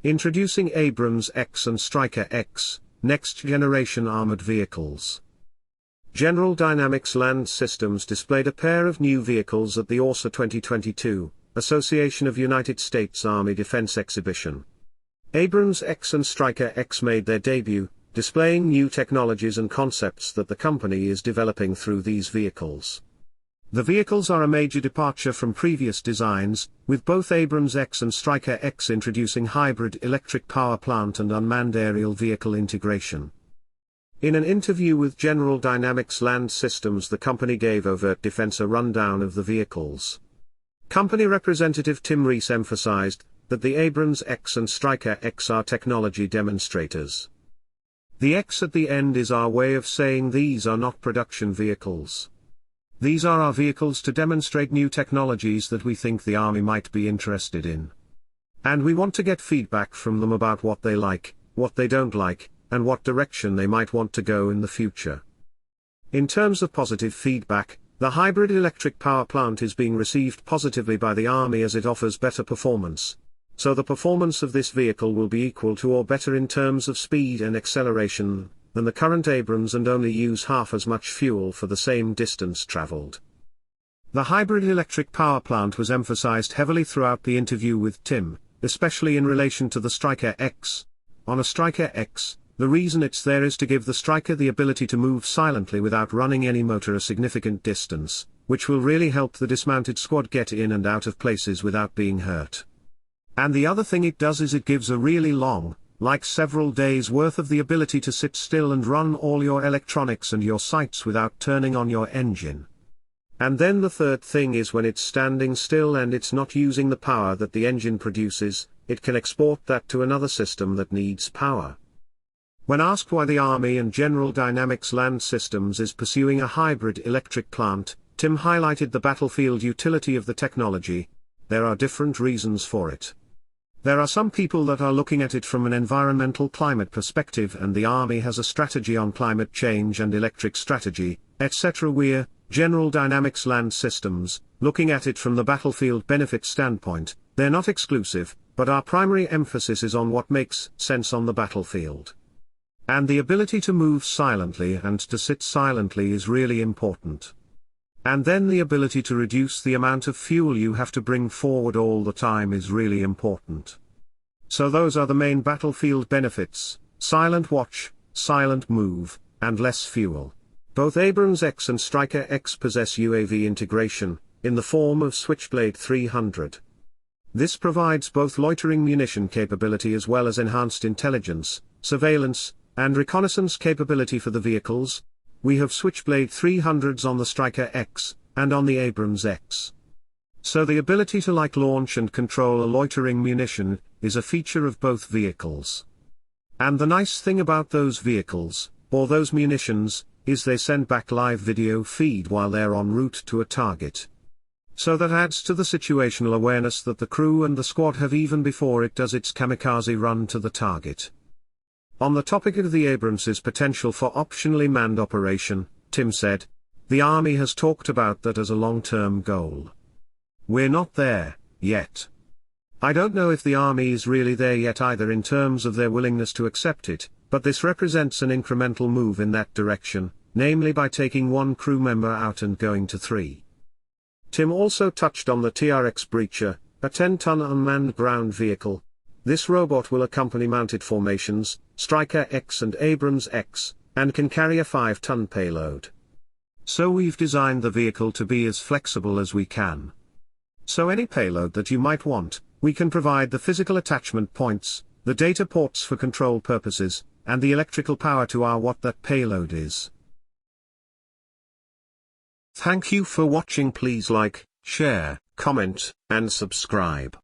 Introducing Abrams-X and Stryker-X, next-generation armored vehicles. General Dynamics Land Systems displayed a pair of new vehicles at the AUSA 2022, Association of United States Army Defense Exhibition. Abrams-X and Stryker-X made their debut, displaying new technologies and concepts that the company is developing through these vehicles. The vehicles are a major departure from previous designs, with both Abrams-X and Stryker-X introducing hybrid electric power plant and unmanned aerial vehicle integration. In an interview with General Dynamics Land Systems, the company gave Overt Defense a rundown of the vehicles. Company representative Tim Reese emphasized that the Abrams-X and Stryker-X are technology demonstrators. The X at the end is our way of saying these are not production vehicles. These are our vehicles to demonstrate new technologies that we think the Army might be interested in. And we want to get feedback from them about what they like, what they don't like, and what direction they might want to go in the future. In terms of positive feedback, the hybrid electric power plant is being received positively by the Army as it offers better performance. So the performance of this vehicle will be equal to or better in terms of speed and acceleration than the current Abrams and only use half as much fuel for the same distance traveled. The hybrid electric power plant was emphasized heavily throughout the interview with Tim, especially in relation to the Stryker-X. On a Stryker-X, the reason it's there is to give the Stryker the ability to move silently without running any motor a significant distance, which will really help the dismounted squad get in and out of places without being hurt. And the other thing it does is it gives a really long, like several days worth of the ability to sit still and run all your electronics and your sights without turning on your engine. And then the third thing is when it's standing still and it's not using the power that the engine produces, it can export that to another system that needs power. When asked why the Army and General Dynamics Land Systems is pursuing a hybrid electric plant, Tim highlighted the battlefield utility of the technology. There are different reasons for it. There are some people that are looking at it from an environmental climate perspective, and the Army has a strategy on climate change and electric strategy, etc. We're, General Dynamics Land Systems, looking at it from the battlefield benefit standpoint. They're not exclusive, but our primary emphasis is on what makes sense on the battlefield. And the ability to move silently and to sit silently is really important. And then the ability to reduce the amount of fuel you have to bring forward all the time is really important. So those are the main battlefield benefits: silent watch, silent move, and less fuel. Both Abrams-X and Stryker-X possess UAV integration, in the form of Switchblade 300. This provides both loitering munition capability as well as enhanced intelligence, surveillance, and reconnaissance capability for the vehicles. We have Switchblade 300s on the Stryker-X, and on the Abrams-X. So the ability to launch and control a loitering munition, is a feature of both vehicles. And the nice thing about those vehicles, or those munitions, is they send back live video feed while they're en route to a target. So that adds to the situational awareness that the crew and the squad have even before it does its kamikaze run to the target. On the topic of the Abrams' potential for optionally manned operation, Tim said, "The Army has talked about that as a long-term goal. We're not there, yet. I don't know if the Army is really there yet either in terms of their willingness to accept it, but this represents an incremental move in that direction, namely by taking one crew member out and going to 3. Tim also touched on the TRX Breacher, a 10-ton unmanned ground vehicle. This robot will accompany mounted formations, Stryker-X and Abrams-X, and can carry a 5-ton payload. So we've designed the vehicle to be as flexible as we can. So any payload that you might want, we can provide the physical attachment points, the data ports for control purposes, and the electrical power to what that payload is." Thank you for watching. Please like, share, comment, and subscribe.